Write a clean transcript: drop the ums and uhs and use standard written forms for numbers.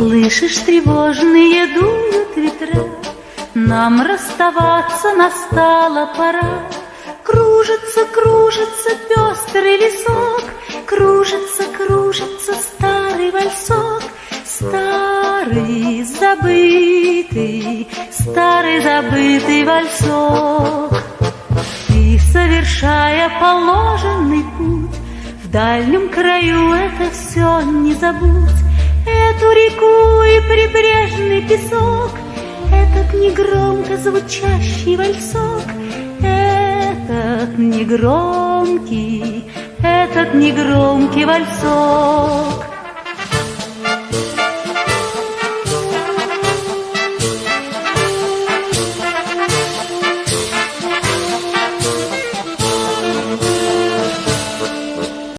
Слышишь, тревожные дуют ветра, нам расставаться настала пора. Кружится, кружится пестрый лесок, кружится, кружится старый вальсок. Старый забытый вальсок. И, совершая положенный путь, в дальнем краю это все не забудь. Эту реку и прибрежный песок, этот негромко звучащий вальсок, этот негромкий вальсок.